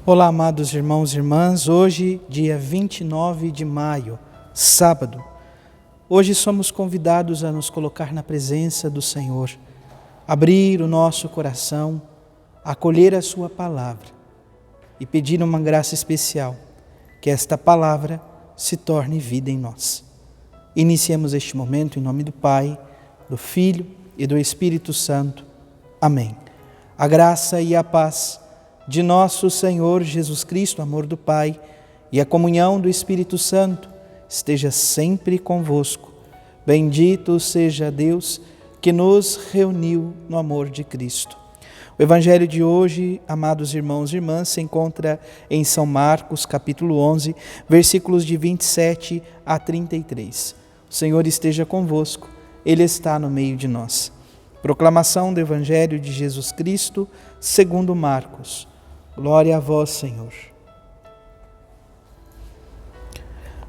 Olá, amados irmãos e irmãs, hoje, dia 29 de maio, sábado. Hoje somos convidados a nos colocar na presença do Senhor, abrir o nosso coração, acolher a sua palavra e pedir uma graça especial, que esta palavra se torne vida em nós. Iniciemos este momento em nome do Pai, do Filho e do Espírito Santo. Amém. A graça e a paz de nosso Senhor Jesus Cristo, amor do Pai, e a comunhão do Espírito Santo esteja sempre convosco. Bendito seja Deus que nos reuniu no amor de Cristo. O Evangelho de hoje, amados irmãos e irmãs, se encontra em São Marcos, capítulo 11, versículos de 27 a 33. O Senhor esteja convosco, Ele está no meio de nós. Proclamação do Evangelho de Jesus Cristo, segundo Marcos. Glória a vós, Senhor.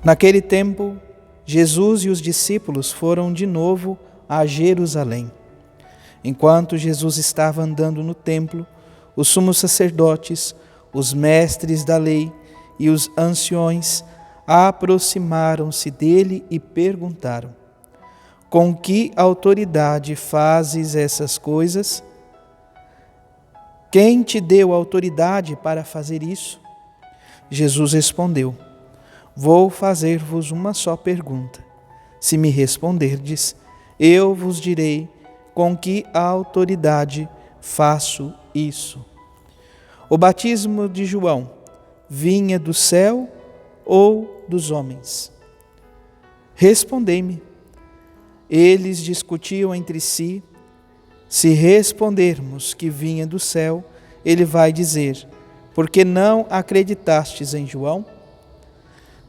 Naquele tempo, Jesus e os discípulos foram de novo a Jerusalém. Enquanto Jesus estava andando no templo, os sumos sacerdotes, os mestres da lei e os anciões aproximaram-se dele e perguntaram: com que autoridade fazes essas coisas? Quem te deu autoridade para fazer isso? Jesus respondeu: vou fazer-vos uma só pergunta. Se me responderdes, eu vos direi com que autoridade faço isso. O batismo de João vinha do céu ou dos homens? Respondei-me. Eles discutiam entre si. Se respondermos que vinha do céu, ele vai dizer: por que não acreditastes em João?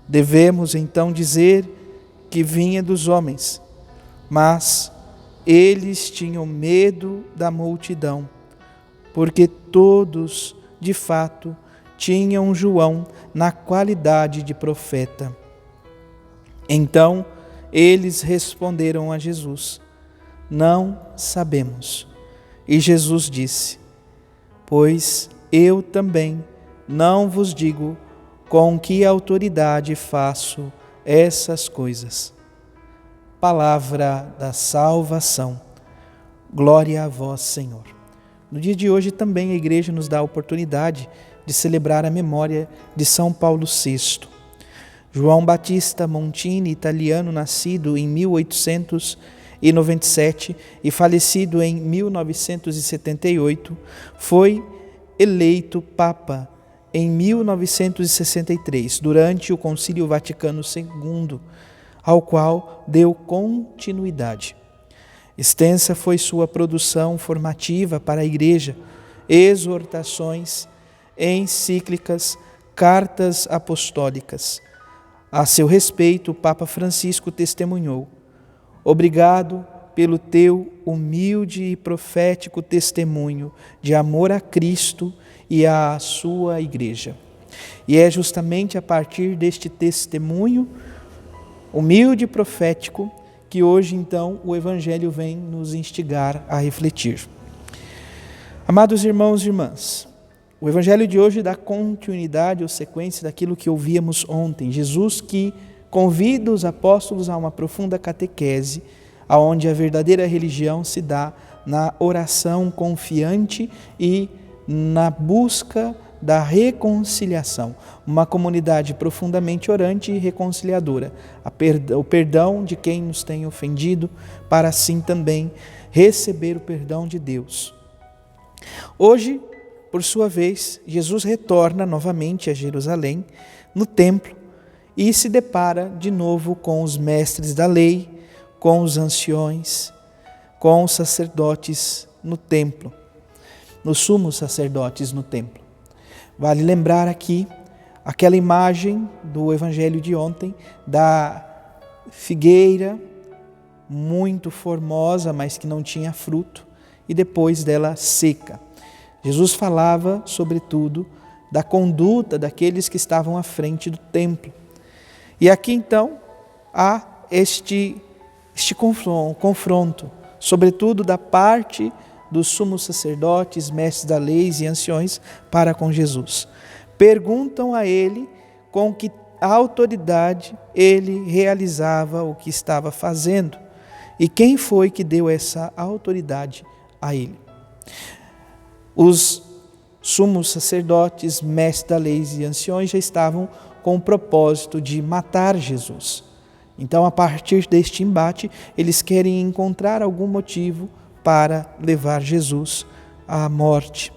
Devemos então dizer que vinha dos homens. Mas eles tinham medo da multidão, porque todos, de fato, tinham João na qualidade de profeta. Então eles responderam a Jesus: não sabemos. E Jesus disse: pois eu também não vos digo com que autoridade faço essas coisas. Palavra da salvação. Glória a vós, Senhor. No dia de hoje também a igreja nos dá a oportunidade de celebrar a memória de São Paulo VI. João Battista Montini, italiano, nascido em 1897 e falecido em 1978, foi eleito Papa em 1963, durante o Concílio Vaticano II, ao qual deu continuidade. Extensa foi sua produção formativa para a Igreja, exortações, encíclicas, cartas apostólicas. A seu respeito, o Papa Francisco testemunhou: obrigado pelo teu humilde e profético testemunho de amor a Cristo e à sua Igreja. E é justamente a partir deste testemunho humilde e profético que hoje, então, o Evangelho vem nos instigar a refletir. Amados irmãos e irmãs, o Evangelho de hoje dá continuidade ou sequência daquilo que ouvíamos ontem. Jesus que convida os apóstolos a uma profunda catequese, aonde a verdadeira religião se dá na oração confiante e na busca da reconciliação. Uma comunidade profundamente orante e reconciliadora. O perdão de quem nos tem ofendido, para assim também receber o perdão de Deus. Hoje, por sua vez, Jesus retorna novamente a Jerusalém, no templo, e se depara de novo com os mestres da lei, com os anciões, com os sacerdotes no templo, nos sumos sacerdotes no templo. Vale lembrar aqui aquela imagem do Evangelho de ontem, da figueira muito formosa, mas que não tinha fruto, e depois dela seca. Jesus falava, sobretudo, da conduta daqueles que estavam à frente do templo. E aqui, então, há este confronto, sobretudo da parte dos sumos sacerdotes, mestres da lei e anciões, para com Jesus. perguntam a ele com que autoridade ele realizava o que estava fazendo e quem foi que deu essa autoridade a ele. Os sumos sacerdotes, mestres da lei e anciões já estavam com o propósito de matar Jesus. Então, a partir deste embate, eles querem encontrar algum motivo para levar Jesus à morte.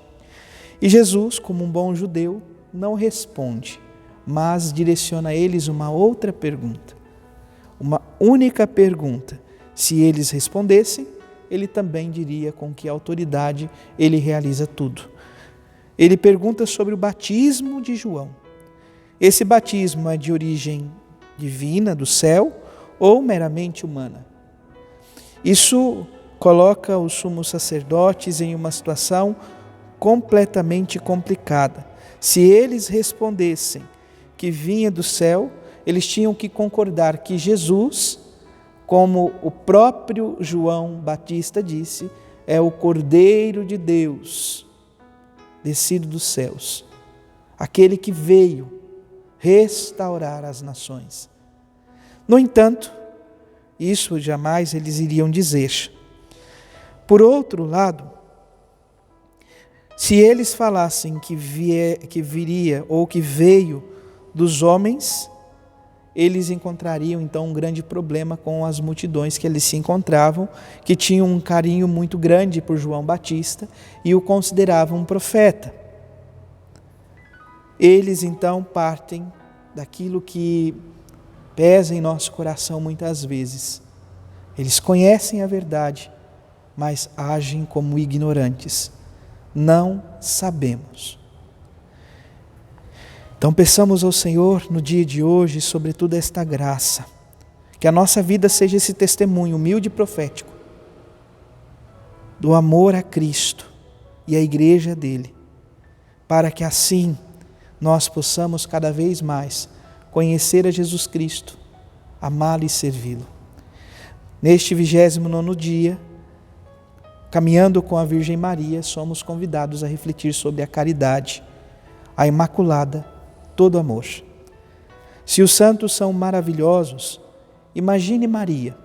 E Jesus, como um bom judeu, não responde, mas direciona a eles uma outra pergunta. Uma única pergunta. Se eles respondessem, ele também diria com que autoridade ele realiza tudo. Ele pergunta sobre o batismo de João. Esse batismo é de origem divina, do céu, ou meramente humana? Isso coloca os sumos sacerdotes em uma situação completamente complicada. Se eles respondessem que vinha do céu, eles tinham que concordar que Jesus, como o próprio João Batista disse, é o Cordeiro de Deus, descido dos céus, aquele que veio restaurar as nações. No entanto, isso jamais eles iriam dizer. Por outro lado, se eles falassem que viria ou que veio dos homens, eles encontrariam então um grande problema com as multidões que eles se encontravam, que tinham um carinho muito grande por João Batista e o consideravam um profeta. Eles então partem daquilo que pesa em nosso coração muitas vezes. Eles conhecem a verdade, mas agem como ignorantes. Não sabemos. Então peçamos ao Senhor no dia de hoje, sobretudo esta graça, que a nossa vida seja esse testemunho humilde e profético do amor a Cristo e à igreja dele, para que assim nós possamos cada vez mais conhecer a Jesus Cristo, amá-lo e servi-lo. Neste 29º dia, caminhando com a Virgem Maria, somos convidados a refletir sobre a caridade, a Imaculada, todo amor. Se os santos são maravilhosos, imagine Maria.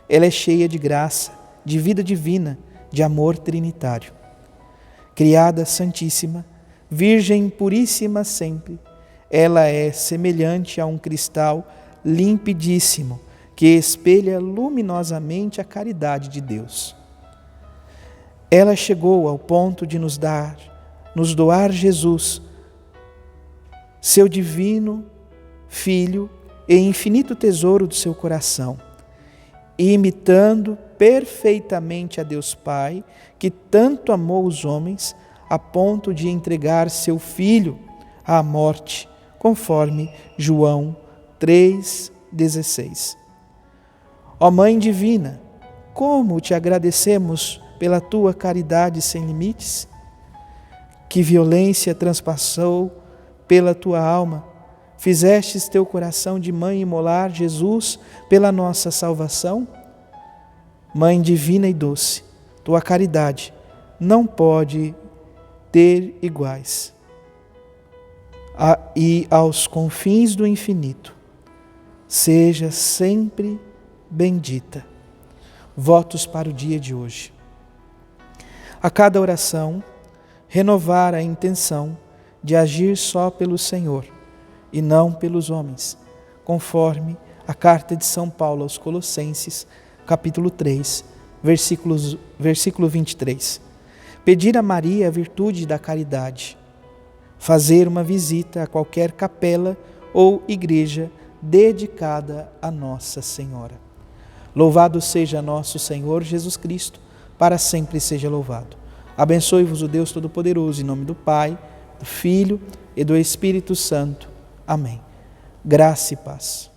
Ela é cheia de graça, de vida divina, de amor trinitário. Criada santíssima, Virgem puríssima sempre, ela é semelhante a um cristal limpidíssimo que espelha luminosamente a caridade de Deus. Ela chegou ao ponto de nos doar Jesus, seu divino Filho e infinito tesouro do seu coração, e imitando perfeitamente a Deus Pai, que tanto amou os homens, a ponto de entregar seu Filho à morte, conforme João 3,16. Ó Mãe Divina, como te agradecemos pela tua caridade sem limites, que violência transpassou pela tua alma, fizestes teu coração de mãe imolar Jesus pela nossa salvação? Mãe divina e doce, tua caridade não pode ter iguais. E aos confins do infinito, seja sempre bendita. Votos para o dia de hoje. A cada oração, renovar a intenção de agir só pelo Senhor e não pelos homens, conforme a carta de São Paulo aos Colossenses, capítulo 3, versículo 23. Pedir a Maria a virtude da caridade, fazer uma visita a qualquer capela ou igreja dedicada a Nossa Senhora. Louvado seja nosso Senhor Jesus Cristo, para sempre seja louvado. Abençoe-vos o Deus Todo-Poderoso, em nome do Pai, do Filho e do Espírito Santo. Amém. Graça e paz.